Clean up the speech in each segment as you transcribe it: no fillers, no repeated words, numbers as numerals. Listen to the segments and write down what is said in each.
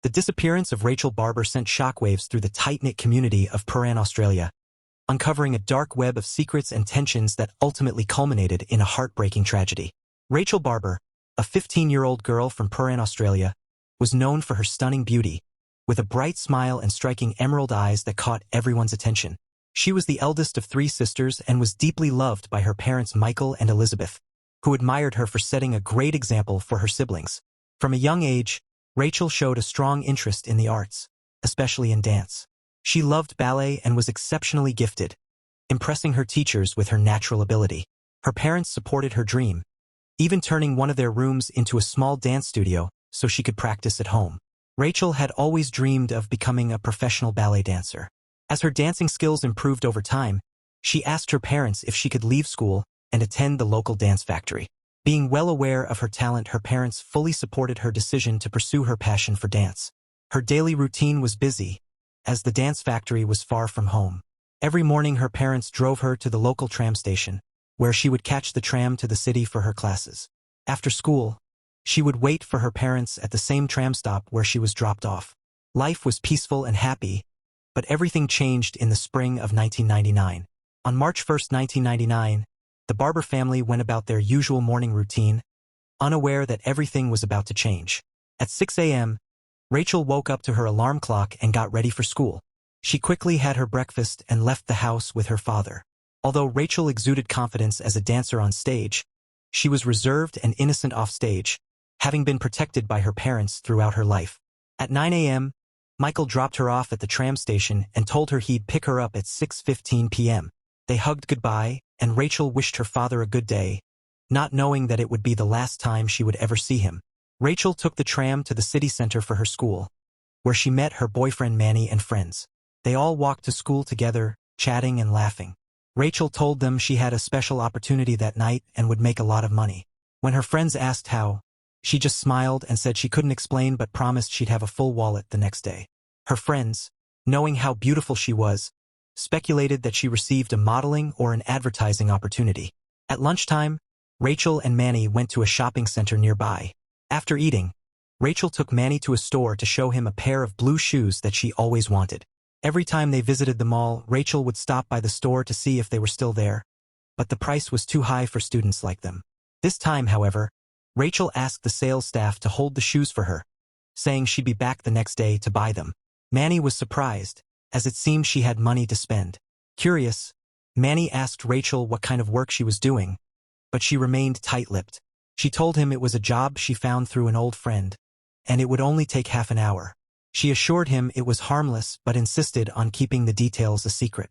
The disappearance of Rachel Barber sent shockwaves through the tight-knit community of Peran, Australia, uncovering a dark web of secrets and tensions that ultimately culminated in a heartbreaking tragedy. Rachel Barber, a 15-year-old girl from Peran, Australia, was known for her stunning beauty, with a bright smile and striking emerald eyes that caught everyone's attention. She was the eldest of 3 sisters and was deeply loved by her parents Michael and Elizabeth, who admired her for setting a great example for her siblings. From a young age, Rachel showed a strong interest in the arts, especially in dance. She loved ballet and was exceptionally gifted, impressing her teachers with her natural ability. Her parents supported her dream, even turning one of their rooms into a small dance studio so she could practice at home. Rachel had always dreamed of becoming a professional ballet dancer. As her dancing skills improved over time, she asked her parents if she could leave school and attend the local dance factory. Being well aware of her talent, her parents fully supported her decision to pursue her passion for dance. Her daily routine was busy, as the dance factory was far from home. Every morning her parents drove her to the local tram station, where she would catch the tram to the city for her classes. After school, she would wait for her parents at the same tram stop where she was dropped off. Life was peaceful and happy, but everything changed in the spring of 1999. On March 1, 1999, the Barber family went about their usual morning routine, unaware that everything was about to change. At 6 a.m., Rachel woke up to her alarm clock and got ready for school. She quickly had her breakfast and left the house with her father. Although Rachel exuded confidence as a dancer on stage, she was reserved and innocent off stage, having been protected by her parents throughout her life. At 9 a.m., Michael dropped her off at the tram station and told her he'd pick her up at 6:15 p.m. They hugged goodbye, and Rachel wished her father a good day, not knowing that it would be the last time she would ever see him. Rachel took the tram to the city center for her school, where she met her boyfriend Manny and friends. They all walked to school together, chatting and laughing. Rachel told them she had a special opportunity that night and would make a lot of money. When her friends asked how, she just smiled and said she couldn't explain but promised she'd have a full wallet the next day. Her friends, knowing how beautiful she was, speculated that she received a modeling or an advertising opportunity. At lunchtime, Rachel and Manny went to a shopping center nearby. After eating, Rachel took Manny to a store to show him a pair of blue shoes that she always wanted. Every time they visited the mall, Rachel would stop by the store to see if they were still there, but the price was too high for students like them. This time, however, Rachel asked the sales staff to hold the shoes for her, saying she'd be back the next day to buy them. Manny was surprised, as it seemed she had money to spend. Curious, Manny asked Rachel what kind of work she was doing, but she remained tight-lipped. She told him it was a job she found through an old friend, and it would only take half an hour. She assured him it was harmless but insisted on keeping the details a secret.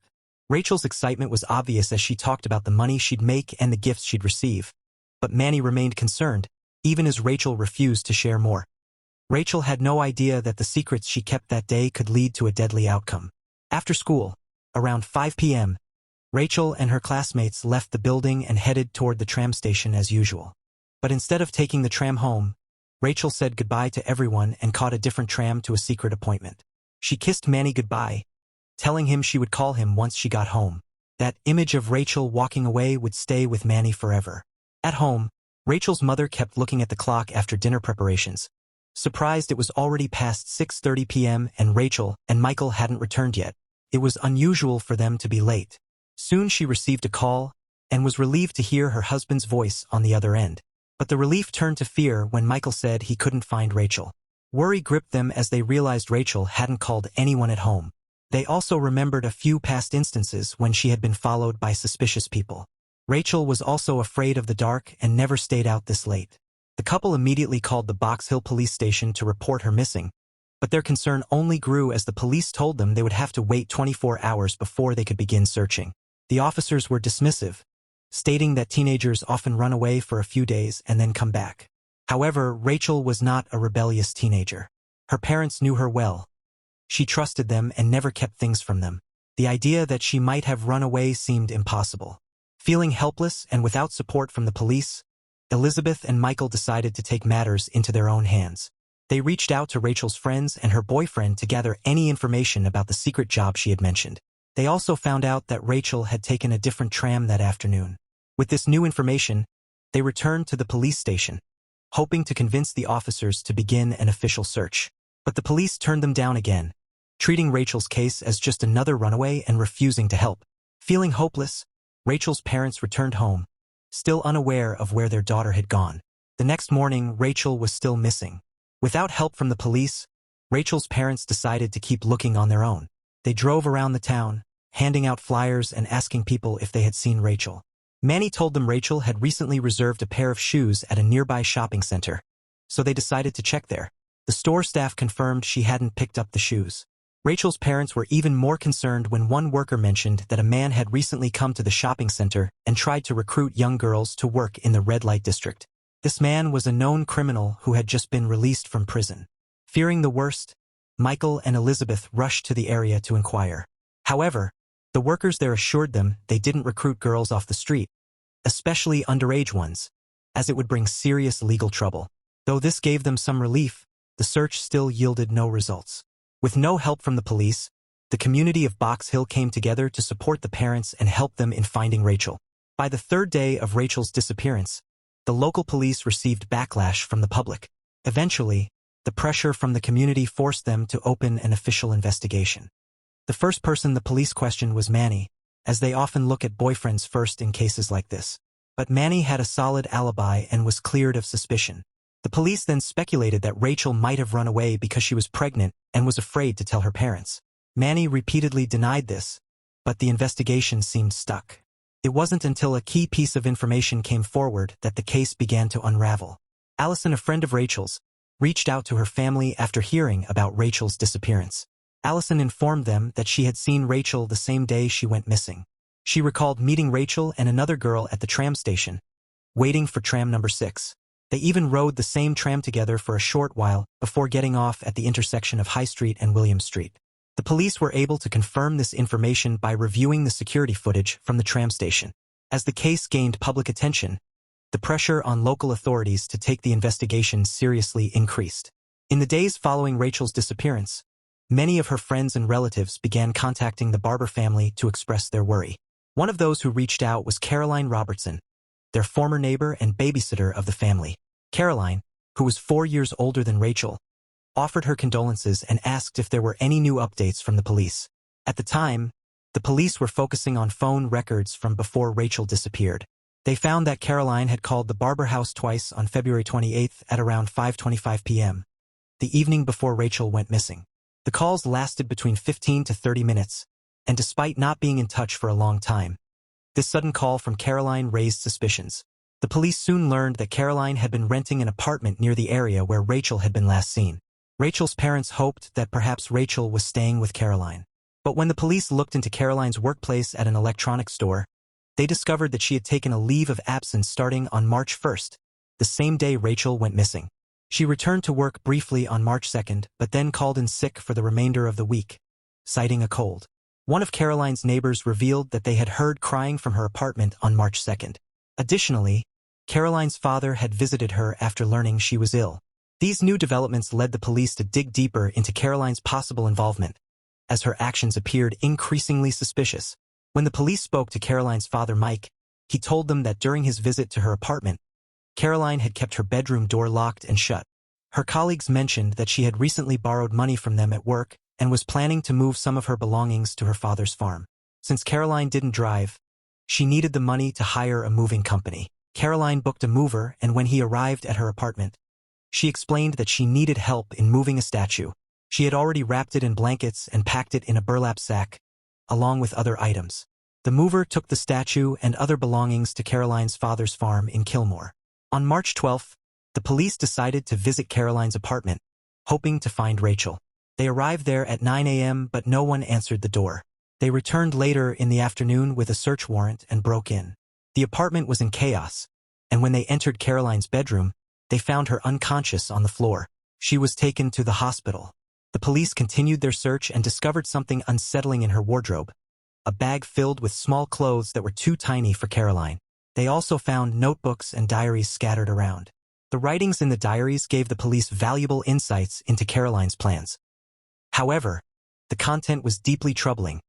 Rachel's excitement was obvious as she talked about the money she'd make and the gifts she'd receive, but Manny remained concerned, even as Rachel refused to share more. Rachel had no idea that the secrets she kept that day could lead to a deadly outcome. After school, around 5 p.m., Rachel and her classmates left the building and headed toward the tram station as usual. But instead of taking the tram home, Rachel said goodbye to everyone and caught a different tram to a secret appointment. She kissed Manny goodbye, telling him she would call him once she got home. That image of Rachel walking away would stay with Manny forever. At home, Rachel's mother kept looking at the clock after dinner preparations, surprised it was already past 6:30 p.m. and Rachel and Michael hadn't returned yet. It was unusual for them to be late. Soon she received a call and was relieved to hear her husband's voice on the other end. But the relief turned to fear when Michael said he couldn't find Rachel. Worry gripped them as they realized Rachel hadn't called anyone at home. They also remembered a few past instances when she had been followed by suspicious people. Rachel was also afraid of the dark and never stayed out this late. The couple immediately called the Box Hill police station to report her missing, but their concern only grew as the police told them they would have to wait 24 hours before they could begin searching. The officers were dismissive, stating that teenagers often run away for a few days and then come back. However, Rachel was not a rebellious teenager. Her parents knew her well. She trusted them and never kept things from them. The idea that she might have run away seemed impossible. Feeling helpless and without support from the police, Elizabeth and Michael decided to take matters into their own hands. They reached out to Rachel's friends and her boyfriend to gather any information about the secret job she had mentioned. They also found out that Rachel had taken a different tram that afternoon. With this new information, they returned to the police station, hoping to convince the officers to begin an official search. But the police turned them down again, treating Rachel's case as just another runaway and refusing to help. Feeling hopeless, Rachel's parents returned home, still unaware of where their daughter had gone. The next morning, Rachel was still missing. Without help from the police, Rachel's parents decided to keep looking on their own. They drove around the town, handing out flyers and asking people if they had seen Rachel. Manny told them Rachel had recently reserved a pair of shoes at a nearby shopping center, so they decided to check there. The store staff confirmed she hadn't picked up the shoes. Rachel's parents were even more concerned when one worker mentioned that a man had recently come to the shopping center and tried to recruit young girls to work in the red light district. This man was a known criminal who had just been released from prison. Fearing the worst, Michael and Elizabeth rushed to the area to inquire. However, the workers there assured them they didn't recruit girls off the street, especially underage ones, as it would bring serious legal trouble. Though this gave them some relief, the search still yielded no results. With no help from the police, the community of Box Hill came together to support the parents and help them in finding Rachel. By the third day of Rachel's disappearance, the local police received backlash from the public. Eventually, the pressure from the community forced them to open an official investigation. The first person the police questioned was Manny, as they often look at boyfriends first in cases like this. But Manny had a solid alibi and was cleared of suspicion. The police then speculated that Rachel might have run away because she was pregnant and was afraid to tell her parents. Manny repeatedly denied this, but the investigation seemed stuck. It wasn't until a key piece of information came forward that the case began to unravel. Allison, a friend of Rachel's, reached out to her family after hearing about Rachel's disappearance. Allison informed them that she had seen Rachel the same day she went missing. She recalled meeting Rachel and another girl at the tram station, waiting for tram number 6. They even rode the same tram together for a short while before getting off at the intersection of High Street and William Street. The police were able to confirm this information by reviewing the security footage from the tram station. As the case gained public attention, the pressure on local authorities to take the investigation seriously increased. In the days following Rachel's disappearance, many of her friends and relatives began contacting the Barber family to express their worry. One of those who reached out was Caroline Robertson, their former neighbor and babysitter of the family. Caroline, who was 4 years older than Rachel, offered her condolences and asked if there were any new updates from the police. At the time, the police were focusing on phone records from before Rachel disappeared. They found that Caroline had called the Barber house twice on February 28th at around 5:25 p.m., the evening before Rachel went missing. The calls lasted between 15 to 30 minutes, and despite not being in touch for a long time, this sudden call from Caroline raised suspicions. The police soon learned that Caroline had been renting an apartment near the area where Rachel had been last seen. Rachel's parents hoped that perhaps Rachel was staying with Caroline. But when the police looked into Caroline's workplace at an electronics store, they discovered that she had taken a leave of absence starting on March 1st, the same day Rachel went missing. She returned to work briefly on March 2nd, but then called in sick for the remainder of the week, citing a cold. One of Caroline's neighbors revealed that they had heard crying from her apartment on March 2nd. Additionally, Caroline's father had visited her after learning she was ill. These new developments led the police to dig deeper into Caroline's possible involvement, as her actions appeared increasingly suspicious. When the police spoke to Caroline's father, Mike, he told them that during his visit to her apartment, Caroline had kept her bedroom door locked and shut. Her colleagues mentioned that she had recently borrowed money from them at work and was planning to move some of her belongings to her father's farm. Since Caroline didn't drive, she needed the money to hire a moving company. Caroline booked a mover, and when he arrived at her apartment, she explained that she needed help in moving a statue. She had already wrapped it in blankets and packed it in a burlap sack, along with other items. The mover took the statue and other belongings to Caroline's father's farm in Kilmore. On March 12th, the police decided to visit Caroline's apartment, hoping to find Rachel. They arrived there at 9 a.m., but no one answered the door. They returned later in the afternoon with a search warrant and broke in. The apartment was in chaos, and when they entered Caroline's bedroom, they found her unconscious on the floor. She was taken to the hospital. The police continued their search and discovered something unsettling in her wardrobe, a bag filled with small clothes that were too tiny for Caroline. They also found notebooks and diaries scattered around. The writings in the diaries gave the police valuable insights into Caroline's plans. However, the content was deeply troubling,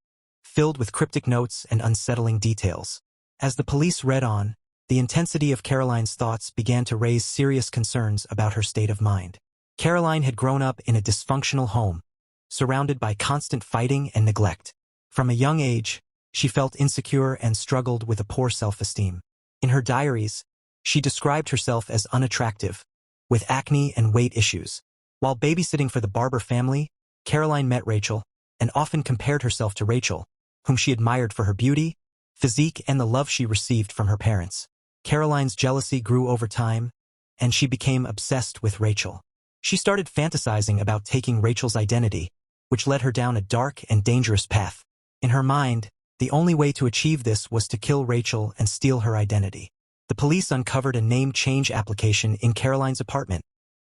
filled with cryptic notes and unsettling details. As the police read on, the intensity of Caroline's thoughts began to raise serious concerns about her state of mind. Caroline had grown up in a dysfunctional home, surrounded by constant fighting and neglect. From a young age, she felt insecure and struggled with a poor self-esteem. In her diaries, she described herself as unattractive, with acne and weight issues. While babysitting for the Barber family, Caroline met Rachel, and often compared herself to Rachel, whom she admired for her beauty, physique, and the love she received from her parents. Caroline's jealousy grew over time, and she became obsessed with Rachel. She started fantasizing about taking Rachel's identity, which led her down a dark and dangerous path. In her mind, the only way to achieve this was to kill Rachel and steal her identity. The police uncovered a name change application in Caroline's apartment,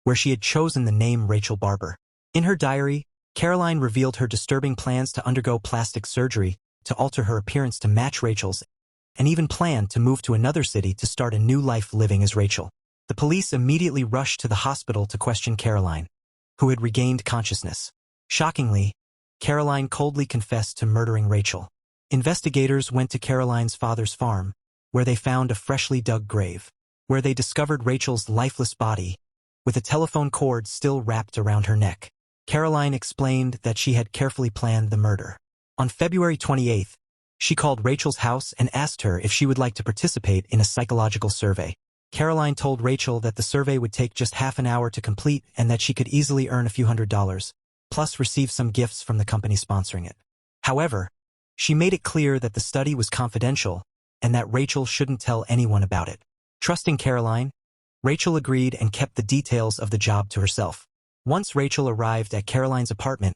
where she had chosen the name Rachel Barber. In her diary, Caroline revealed her disturbing plans to undergo plastic surgery to alter her appearance to match Rachel's, and even planned to move to another city to start a new life living as Rachel. The police immediately rushed to the hospital to question Caroline, who had regained consciousness. Shockingly, Caroline coldly confessed to murdering Rachel. Investigators went to Caroline's father's farm, where they found a freshly dug grave, where they discovered Rachel's lifeless body, with a telephone cord still wrapped around her neck. Caroline explained that she had carefully planned the murder. On February 28th, she called Rachel's house and asked her if she would like to participate in a psychological survey. Caroline told Rachel that the survey would take just half an hour to complete and that she could easily earn a few $100s, plus receive some gifts from the company sponsoring it. However, she made it clear that the study was confidential and that Rachel shouldn't tell anyone about it. Trusting Caroline, Rachel agreed and kept the details of the job to herself. Once Rachel arrived at Caroline's apartment,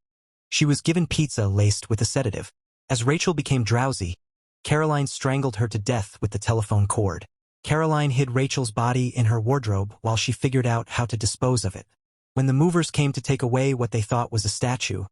she was given pizza laced with a sedative. As Rachel became drowsy, Caroline strangled her to death with the telephone cord. Caroline hid Rachel's body in her wardrobe while she figured out how to dispose of it. When the movers came to take away what they thought was a statue,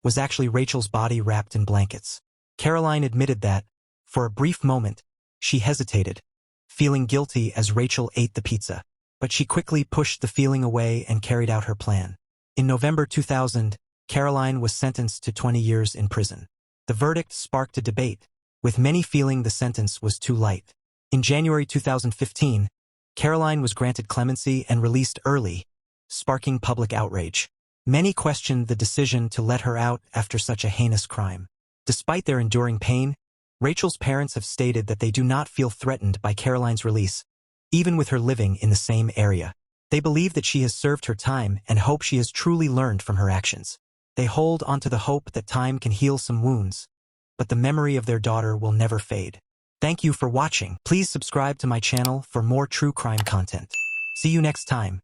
was actually Rachel's body wrapped in blankets. Caroline admitted that, for a brief moment, she hesitated, feeling guilty as Rachel ate the pizza. But she quickly pushed the feeling away and carried out her plan. In November 2000, Caroline was sentenced to 20 years in prison. The verdict sparked a debate, with many feeling the sentence was too light. In January 2015, Caroline was granted clemency and released early, sparking public outrage. Many questioned the decision to let her out after such a heinous crime. Despite their enduring pain, Rachel's parents have stated that they do not feel threatened by Caroline's release, even with her living in the same area. They believe that she has served her time and hope she has truly learned from her actions. They hold onto the hope that time can heal some wounds, but the memory of their daughter will never fade. Thank you for watching. Please subscribe to my channel for more true crime content. See you next time.